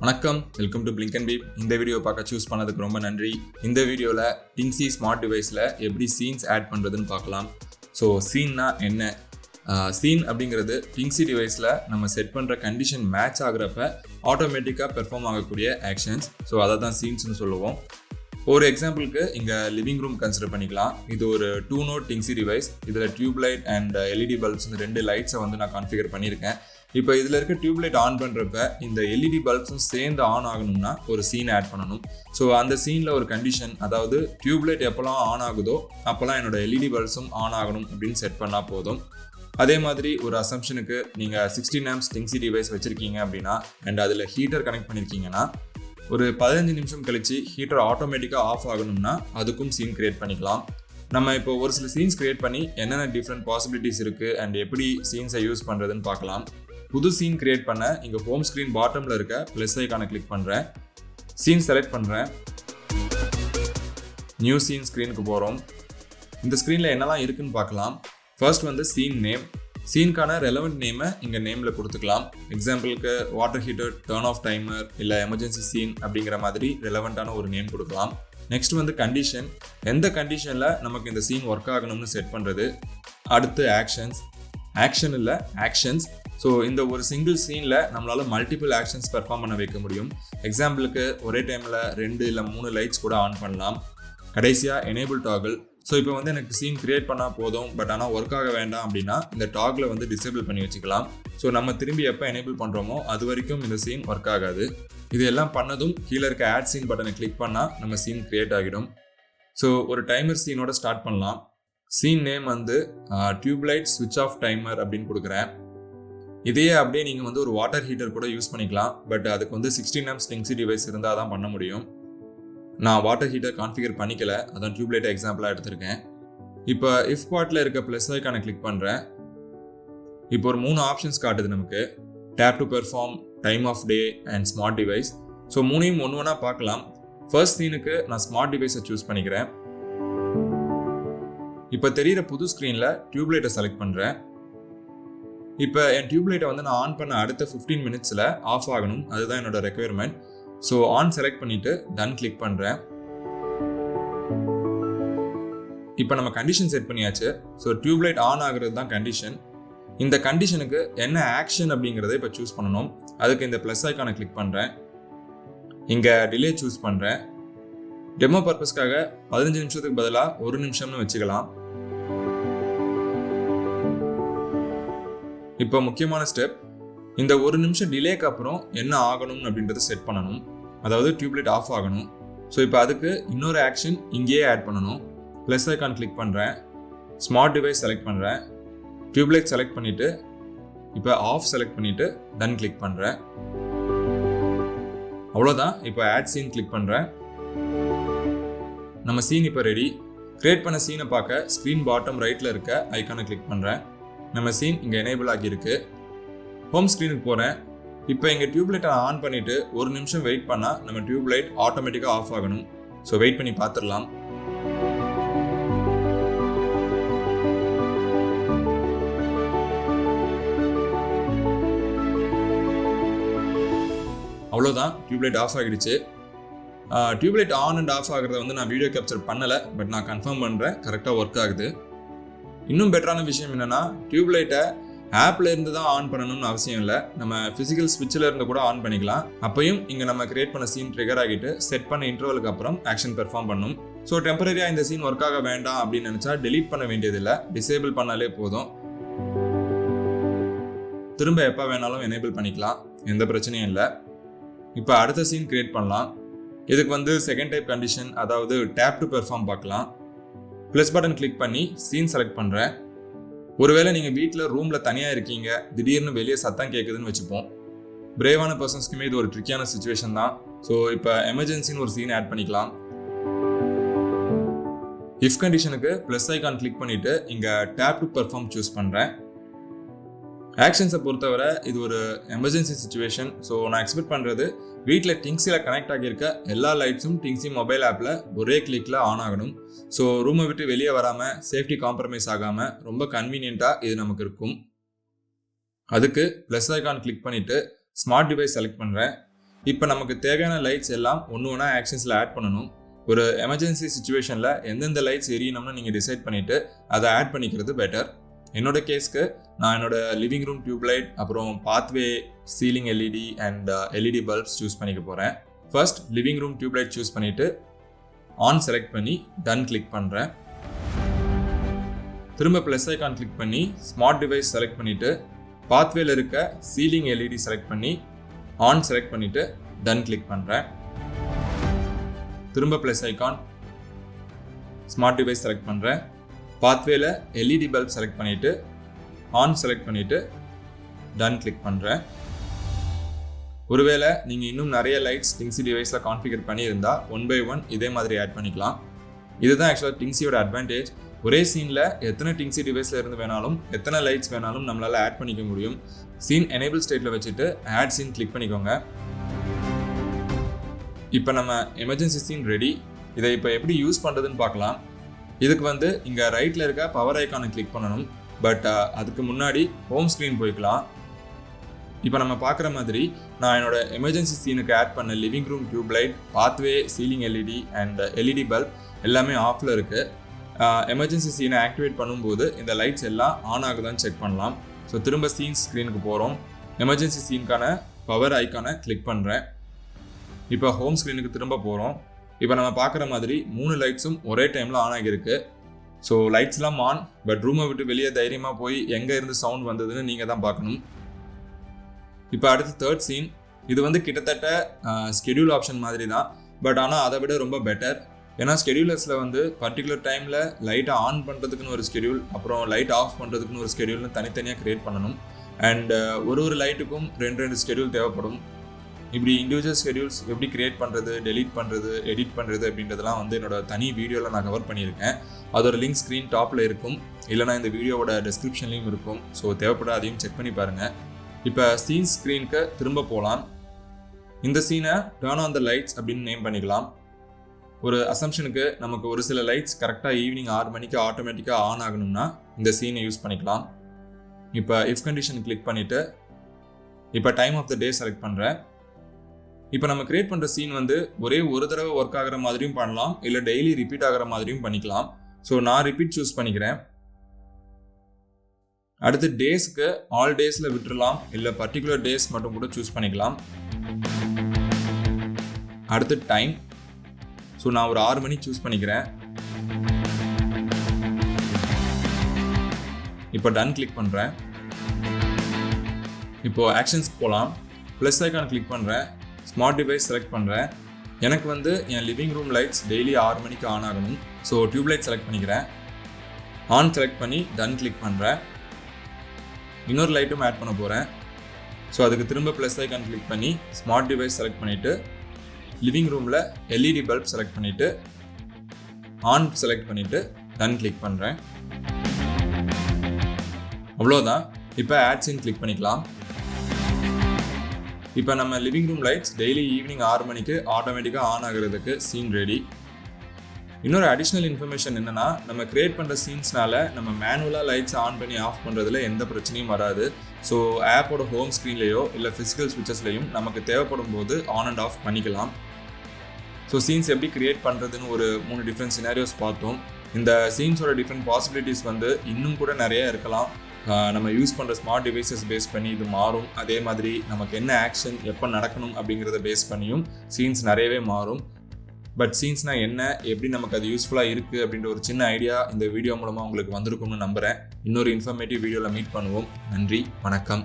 வணக்கம், welcome to blink and beep. இந்த video பார்க்க சூஸ் பண்ணதுக்கு ரொம்ப நன்றி. இந்த வீடியோவில் டிங்ஸி ஸ்மார்ட் டிவைஸில் எப்படி சீன்ஸ் ஆட் பண்ணுறதுன்னு பார்க்கலாம். ஸோ சீன்னா என்ன? சீன் அப்படிங்கிறது டிங்ஸி டிவைஸில் நம்ம செட் பண்ணுற கண்டிஷன் மேட்ச் ஆகுறப்ப ஆட்டோமேட்டிக்காக பெர்ஃபார்ம் ஆகக்கூடிய ஆக்ஷன்ஸ். ஸோ அதை தான் சீன்ஸ்னு சொல்லுவோம். ஒரு எக்ஸாம்பிளுக்கு இங்கே லிவிங் ரூம் கன்சிடர் பண்ணிக்கலாம். இது ஒரு 2 நோட் டிங்ஸி டிவைஸ். இதில் tube light and LED bulbs 2 லைட்ஸை நான் கான்ஃபிகர் பண்ணியிருக்கேன். இப்போ இதில் இருக்க டியூப்லைட் ஆன் பண்ணுறப்ப இந்த எல்இடி பல்ப்ஸும் சேர்ந்து ஆன் ஆகணும்னா ஒரு சீன் ஆட் பண்ணணும். ஸோ அந்த சீனில் ஒரு கண்டிஷன், அதாவது டியூப்லைட் எப்போல்லாம் ஆன் ஆகுதோ அப்போல்லாம் என்னோட எல்இடி பல்ப்ஸும் ஆன் ஆகணும் அப்படின்னு செட் பண்ணால் போதும். அதே மாதிரி ஒரு அசம்ஷனுக்கு நீங்கள் 16 amps டிங்ஸி டிவைஸ் வச்சுருக்கீங்க அப்படின்னா அண்ட் அதில் ஹீட்டர் கனெக்ட் பண்ணியிருக்கீங்கன்னா ஒரு 15 நிமிஷம் கழிச்சு ஹீட்டர் ஆட்டோமேட்டிக்காக ஆஃப் ஆகணும்னா அதுக்கும் சீன் கிரியேட் பண்ணிக்கலாம். நம்ம இப்போ ஒரு சில சீன்ஸ் கிரியேட் பண்ணி என்னென்ன டிஃப்ரெண்ட் பாசிபிலிட்டிஸ் இருக்குது அண்ட் எப்படி சீன்ஸை யூஸ் பண்ணுறதுன்னு பார்க்கலாம். புது சீன் கிரியேட் பண்ண இங்கே ஹோம் ஸ்க்ரீன் பாட்டமில் இருக்க ப்ளஸ் ஐக்கானை கிளிக் பண்ணுறேன். சீன் செலக்ட் பண்ணுறேன். நியூ சீன் ஸ்க்ரீனுக்கு போகிறோம். இந்த ஸ்க்ரீனில் என்னெல்லாம் இருக்குன்னு பார்க்கலாம். First scene name. சீனுக்கான ரெலவெண்ட் நேமை இங்கே நேமில் கொடுத்துக்கலாம். எக்ஸாம்பிளுக்கு water heater, turn off timer, இல்லை எமர்ஜென்சி சீன் அப்படிங்கிற மாதிரி ரெலவெண்ட்டான ஒரு நேம் கொடுக்கலாம். Next condition. எந்த கண்டிஷனில் நமக்கு இந்த சீன் ஒர்க் ஆகணும்னு செட் பண்ணுறது. அடுத்து ஆக்ஷன் இல்லை ஆக்ஷன்ஸ். ஸோ இந்த ஒரு சிங்கிள் சீனில் நம்மளால் மல்டிபிள் ஆக்ஷன்ஸ் பெர்ஃபார்ம் பண்ண வைக்க முடியும். எக்ஸாம்பிளுக்கு ஒரே டைமில் 2 இல்லை 3 லைட்ஸ் கூட ஆன் பண்ணலாம். கடைசியாக எனேபிள் டாகிள். ஸோ இப்போ எனக்கு சீன் கிரியேட் பண்ணால் போதும், பட் ஆனால் ஒர்க் ஆக வேண்டாம் அப்படின்னா இந்த டாகில் டிசேபிள் பண்ணி வச்சுக்கலாம். ஸோ நம்ம திரும்பி எப்போ எனேபிள் பண்ணுறோமோ அது வரைக்கும் இந்த சீன் ஒர்க் ஆகாது. இது எல்லாம் பண்ணதும் கீழே இருக்க ஆட் சீன் பட்டனை கிளிக் பண்ணால் நம்ம சீன் கிரியேட் ஆகிடும். ஸோ ஒரு டைமர் சீனோட ஸ்டார்ட் பண்ணலாம். சீன் நேம் டியூப்லைட் ஸ்விட்ச் ஆஃப் டைமர் அப்படின்னு கொடுக்குறேன். இதையே அப்படியே நீங்கள் ஒரு வாட்டர் ஹீட்டர் கூட யூஸ் பண்ணிக்கலாம். பட் அதுக்கு 16 amps டிங்ஸி டிவைஸ் இருந்தால் தான் பண்ண முடியும். நான் வாட்டர் ஹீட்டர் கான்ஃபிகர் பண்ணிக்கல, அதான் டியூப்லைட்டை எக்ஸாம்பிளாக எடுத்திருக்கேன். இப்போ இஃப் பார்ட்டில் இருக்க ப்ளஸ் ஐக்கானை கிளிக் பண்ணுறேன். இப்போ ஒரு 3 ஆப்ஷன்ஸ் காட்டுது நமக்கு. Tap to perform, time of day and smart device. So 3யும் ஒன்று பார்க்கலாம். ஃபர்ஸ்ட் சீனுக்கு நான் ஸ்மார்ட் டிவைஸை சூஸ் பண்ணிக்கிறேன். இப்போ தெரிகிற புது ஸ்க்ரீனில் டியூப்லைட்டை செலக்ட் பண்ணுறேன். இப்போ என் டியூப்லைட்டை நான் ஆன் பண்ண அடுத்த 15 மினிட்ஸில் ஆஃப் ஆகணும். அதுதான் என்னோட ரெக்குயர்மெண்ட். ஸோ ஆன் செலக்ட் பண்ணிவிட்டு டன் கிளிக் பண்ணுறேன். இப்போ நம்ம கண்டிஷன் செட் பண்ணியாச்சு. ஸோ டியூப்லைட் ஆன் ஆகுறது தான் கண்டிஷன். இந்த கண்டிஷனுக்கு என்ன ஆக்ஷன் அப்படிங்கிறத இப்போ சூஸ் பண்ணணும். அதுக்கு இந்த ப்ளஸ் ஐக்கானை கிளிக் பண்ணுறேன். இங்கே டிலே சூஸ் பண்ணுறேன். டெமோ பர்பஸ்க்காக 15 நிமிஷத்துக்கு பதிலாக 1 நிமிஷம்னு வச்சுக்கலாம். இப்போ முக்கியமான ஸ்டெப், இந்த 1 நிமிஷம் டிலேக்கு அப்புறம் என்ன ஆகணும் அப்படின்றத செட் பண்ணணும். அதாவது டியூப்லைட் ஆஃப் ஆகணும். ஸோ இப்போ அதுக்கு இன்னொரு ஆக்ஷன் இங்கேயே ஆட் பண்ணணும். ப்ளஸ் ஐக்கான் கிளிக் பண்ணுறேன். ஸ்மார்ட் டிவைஸ் செலக்ட் பண்ணுறேன். டியூப்லைட் செலக்ட் பண்ணிவிட்டு இப்போ ஆஃப் செலக்ட் பண்ணிவிட்டு டன் கிளிக் பண்ணுறேன். அவ்வளோதான். இப்போ ஆட் சீன் கிளிக் பண்ணுறேன். நம்ம சீன் இப்போ ரெடி. கிரியேட் பண்ண சீனை பார்க்க ஸ்க்ரீன் பாட்டம் ரைட்டில் இருக்க ஐக்கானை கிளிக் பண்ணுறேன். நம்ம சீன் இங்கே எனேபிள் ஆகியிருக்கு. ஹோம் ஸ்க்ரீனுக்கு போகிறேன். இப்போ எங்கள் டியூப்லைட்டை ஆன் பண்ணிவிட்டு 1 நிமிஷம் வெயிட் பண்ணால் நம்ம டியூப்லைட் ஆட்டோமேட்டிக்காக ஆஃப் ஆகணும். ஸோ வெயிட் பண்ணி பார்த்துடலாம். அவ்வளோதான், டியூப்லைட் ஆஃப் ஆகிடுச்சு. டியூப்லைட் ஆன் அண்ட் ஆஃப் ஆகிறத நான் வீடியோ கேப்சர் பண்ணலை, பட் நான் கன்ஃபார்ம் பண்ணுறேன் கரெக்டாக ஒர்க் ஆகுது. இன்னும் பெட்டரான விஷயம் என்னென்னா, டியூப்லைட்டை ஆப்பில் இருந்து தான் ஆன் பண்ணணும்னு அவசியம் இல்லை. நம்ம ஃபிசிக்கல் ஸ்விட்சில் இருந்து கூட ஆன் பண்ணிக்கலாம். அப்பையும் இங்கே நம்ம கிரியேட் பண்ண சீன் ட்ரிகர் ஆகிட்டு செட் பண்ண இன்டர்வலுக்கு அப்புறம் ஆக்ஷன் பெர்ஃபார்ம் பண்ணும். ஸோ டெம்பரரியாக இந்த சீன் ஒர்க் ஆக வேண்டாம் அப்படின்னு நினச்சா டெலீட் பண்ண வேண்டியதில்லை, டிசேபிள் பண்ணாலே போதும். திரும்ப எப்போ வேணாலும் எனேபிள் பண்ணிக்கலாம், எந்த பிரச்சனையும் இல்லை. இப்போ அடுத்த சீன் கிரியேட் பண்ணலாம். இதுக்கு செகண்ட் டைப் கண்டிஷன், அதாவது டேப் டு பெர்ஃபார்ம் பார்க்கலாம். ப்ளஸ் பட்டன் கிளிக் பண்ணி சீன் செலக்ட் பண்ணுறேன். ஒருவேளை நீங்கள் வீட்டில் ரூமில் தனியாக இருக்கீங்க, திடீர்னு வெளியே சத்தம் கேட்குதுன்னு வச்சுப்போம். பிரேவான பர்சன்ஸ்க்குமே இது ஒரு ட்ரிக்கியான சுச்சுவேஷன் தான். ஸோ இப்போ எமர்ஜென்சின்னு ஒரு சீன் ஆட் பண்ணிக்கலாம். இஃப் கண்டிஷனுக்கு ப்ளஸ் ஐக்கான் கிளிக் பண்ணிவிட்டு இங்கே டேப் டு பெர்ஃபார்ம் சூஸ் பண்ணுறேன். ஆக்ஷன்ஸை பொறுத்தவரை இது ஒரு எமர்ஜென்சி சுச்சுவேஷன். ஸோ நான் எக்ஸ்பெக்ட் பண்ணுறது வீட்டில் டிங்ஸியில் கனெக்ட் ஆகியிருக்க எல்லா லைட்ஸும் டிங்ஸி மொபைல் ஆப்பில் ஒரே கிளிக்கில் ஆன் ஆகணும். ஸோ ரூமை விட்டு வெளியே வராமல், சேஃப்டி காம்ப்ரமைஸ் ஆகாமல் ரொம்ப கன்வீனியண்ட்டாக இது நமக்கு இருக்கும். அதுக்கு ப்ளஸ் ஐக்கான் கிளிக் பண்ணிவிட்டு ஸ்மார்ட் டிவைஸ் செலக்ட் பண்ணுறேன். இப்போ நமக்கு தேவையான லைட்ஸ் எல்லாம் ஒன்று ஒன்றா ஆக்ஷன்ஸில் ஆட் பண்ணணும். ஒரு எமர்ஜென்சி சுச்சுவேஷனில் எந்தெந்த லைட்ஸ் எரியணும்னு நீங்கள் டிசைட் பண்ணிவிட்டு அதை ஆட் பண்ணிக்கிறது பெட்டர். என்னோட கேஸ்க்கு நான் என்னோட லிவிங் ரூம் டியூப்லைட், அப்புறம் pathway, ceiling LED and LED bulbs choose பண்ணிக்க போகிறேன். First living room tube light choose பண்ணிவிட்டு ஆன் செலக்ட் பண்ணி டன் கிளிக் பண்ணுறேன். திரும்ப ப்ளஸ் ஐக்கான் கிளிக் பண்ணி ஸ்மார்ட் டிவைஸ் செலக்ட் பண்ணிவிட்டு பாத்வேல இருக்க சீலிங் எல்இடி செலக்ட் பண்ணி ஆன் செலக்ட் பண்ணிவிட்டு டன் கிளிக் பண்ணுறேன். திரும்ப plus icon, smart device select பண்ணுறேன். பாத்வேல எல்இடி பல்ப் செலக்ட் பண்ணிவிட்டு ஆன் செலக்ட் பண்ணிவிட்டு டன் கிளிக் பண்ணுறேன். ஒருவேளை நீங்கள் இன்னும் நிறைய லைட்ஸ் டிங்ஸி டிவைஸில் கான்ஃபிகர் பண்ணியிருந்தா 1 by 1 இதே மாதிரி ஆட் பண்ணிக்கலாம். இதுதான் ஆக்சுவலாக டிங்ஸியோட அட்வான்டேஜ். ஒரே சீனில் எத்தனை டிங்ஸி டிவைஸில் இருந்து வேணாலும் எத்தனை லைட்ஸ் வேணாலும் நம்மளால் ஆட் பண்ணிக்க முடியும். சீன் எனேபிள் ஸ்டேட்டில் வச்சுட்டு ஆட் சீன் கிளிக் பண்ணிக்கோங்க. இப்போ நம்ம எமர்ஜென்சி சீன் ரெடி. இதை இப்போ எப்படி யூஸ் பண்ணுறதுன்னு பார்க்கலாம். இதுக்கு இங்கே ரைட்டில் இருக்க பவர் ஐக்கானை கிளிக் பண்ணணும். பட் அதுக்கு முன்னாடி ஹோம் ஸ்க்ரீன் போய்க்கலாம். இப்போ நம்ம பார்க்குற மாதிரி நான் என்னோட எமர்ஜென்சி சீனுக்கு ஆட் பண்ண living room tube light, pathway, ceiling LED and LED bulb எல்லாமே ஆஃபில் இருக்குது. எமர்ஜென்சி சீனை ஆக்டிவேட் பண்ணும்போது இந்த லைட்ஸ் எல்லாம் ஆன் ஆகுதான்னு செக் பண்ணலாம். ஸோ திரும்ப சீன் ஸ்க்ரீனுக்கு போகிறோம். எமர்ஜென்சி சீனுக்கான பவர் ஐக்கானை கிளிக் பண்ணுறேன். இப்போ ஹோம் ஸ்க்ரீனுக்கு திரும்ப போகிறோம். இப்போ நம்ம பார்க்குற மாதிரி 3 லைட்ஸும் ஒரே டைமில் ஆன் ஆகியிருக்கு. ஸோ லைட்ஸ்லாம் ஆன், பட் ரூமை விட்டு வெளியே தைரியமாக போய் எங்கே இருந்து சவுண்ட் வந்ததுன்னு நீங்கள் தான் பார்க்கணும். இப்போ அடுத்து தேர்ட் சீன். இது கிட்டத்தட்ட ஸ்கெடியூல் ஆப்ஷன் மாதிரி தான், பட் ஆனால் அதை விட ரொம்ப பெட்டர். ஏன்னா ஸ்கெடியூலர்ஸில் பர்டிகுலர் டைமில் லைட்டை ஆன் பண்ணுறதுக்குன்னு ஒரு ஸ்கெடியூல், அப்புறம் லைட் ஆஃப் பண்ணுறதுக்குன்னு ஒரு ஸ்கெடியூல்னு தனித்தனியாக க்ரியேட் பண்ணணும். அண்ட் ஒரு லைட்டுக்கும் 2 ஸ்கெடியூல் தேவைப்படும். இப்படி இண்டிவிஜுவல் ஸ்கெடியூல்ஸ் எப்படி க்ரியேட் பண்ணுறது, டெலீட் பண்ணுறது, எடிட் பண்ணுறது அப்படின்றதெல்லாம் என்னோட தனி வீடியோவில் நான் கவர் பண்ணியிருக்கேன். அதோட லிங்க் ஸ்க்ரீன் டாப்பில் இருக்கும், இல்லைனா இந்த வீடியோவோட டெஸ்கிரிப்ஷன்லேயும் இருக்கும். ஸோ தேவைப்பட அதையும் செக் பண்ணி பாருங்கள். இப்போ சீன் ஸ்க்ரீனுக்கு திரும்ப போகலாம். இந்த சீனை டர்ன் ஆன் த லைட்ஸ் அப்படின்னு நேம் பண்ணிக்கலாம். ஒரு அசம்ஷனுக்கு நமக்கு ஒரு சில லைட்ஸ் கரெக்டாக ஈவினிங் 6 மணிக்கு ஆட்டோமேட்டிக்காக ஆன் ஆகணும்னா இந்த சீனை யூஸ் பண்ணிக்கலாம். இப்போ இஃப் கண்டிஷன் கிளிக் பண்ணிவிட்டு இப்போ time of the day select பண்ணுறேன். இப்போ நம்ம கிரியேட் பண்ணுற சீன் ஒரே ஒரு தடவை ஒர்க் ஆகிற மாதிரியும் பண்ணலாம், இல்லை டெய்லி ரிப்பீட் ஆகிற மாதிரியும் பண்ணிக்கலாம். ஸோ நான் ரிப்பீட் சூஸ் பண்ணிக்கிறேன். அடுத்து டேஸ்க்கு ஆல் டேஸில் விட்டுடலாம், இல்லை பர்டிகுலர் டேஸ் மட்டும் கூட சூஸ் பண்ணிக்கலாம். அடுத்து டைம். ஸோ நான் ஒரு 6 மணி சூஸ் பண்ணிக்கிறேன். இப்போ டன் கிளிக் பண்ணுறேன். இப்போது ஆக்ஷன்ஸ் போகலாம். ப்ளஸ் ஐக்கான் கிளிக் பண்ணுறேன். ஸ்மார்ட் டிவைஸ் செலக்ட் பண்ணுறேன். எனக்கு என் லிவிங் ரூம் லைட்ஸ் டெய்லி 6 மணிக்கு ஆன் ஆகணும். ஸோ டியூப்லைட் செலக்ட் பண்ணிக்கிறேன். ஆன் செலக்ட் பண்ணி டன் கிளிக் பண்ணுறேன். இன்னொரு லைட்டும் ஆட் பண்ண போகிறேன். ஸோ அதுக்கு திரும்ப ப்ளஸ் ஐக்கான் கிளிக் பண்ணி ஸ்மார்ட் டிவைஸ் செலக்ட் பண்ணிவிட்டு லிவிங் ரூமில் எல்இடி பல்ப் செலக்ட் பண்ணிவிட்டு ஆன் செலக்ட் பண்ணிவிட்டு டன் கிளிக் பண்ணுறேன். அவ்வளோதான். இப்போ ஆட் சீன் கிளிக் பண்ணிக்கலாம். இப்போ நம்ம living room lights daily evening 6 மணிக்கு ஆட்டோமேட்டிக்காக ஆன் ஆகிறதுக்கு சீன் ரெடி. இன்னொரு அடிஷ்னல் இன்ஃபர்மேஷன் என்னென்னா, நம்ம கிரியேட் பண்ணுற சீன்ஸ்னால நம்ம மேனுவலாக லைட்ஸ் ஆன் பண்ணி ஆஃப் பண்ணுறதுல எந்த பிரச்சனையும் வராது. ஸோ ஆப்போட ஹோம் ஸ்க்ரீன்லேயோ இல்லை ஃபிசிக்கல் ஸ்விட்சஸ்லையும் நமக்கு தேவைப்படும் போது ஆன் அண்ட் ஆஃப் பண்ணிக்கலாம். ஸோ சீன்ஸ் எப்படி கிரியேட் பண்ணுறதுன்னு ஒரு 3 டிஃப்ரெண்ட் சினாரியோஸ் பார்த்தோம். இந்த சீன்ஸோட டிஃப்ரெண்ட் பாசிபிலிட்டிஸ் இன்னும் கூட நிறைய இருக்கலாம். நம்ம யூஸ் பண்ணுற ஸ்மார்ட் டிவைசஸ் பேஸ் பண்ணி இது மாறும். அதே மாதிரி நமக்கு என்ன ஆக்ஷன் எப்போ நடக்கணும் அப்படிங்கிறத பேஸ் பண்ணியும் சீன்ஸ் நிறையவே மாறும். பட் சீன்ஸ்னால் என்ன, எப்படி நமக்கு அது யூஸ்ஃபுல்லாக இருக்குது அப்படின்ற ஒரு சின்ன ஐடியா இந்த வீடியோ மூலமாக உங்களுக்கு வந்திருக்கும்னு நம்புகிறேன். இன்னொரு இன்ஃபர்மேட்டிவ் வீடியோவில் மீட் பண்ணுவோம். நன்றி, வணக்கம்.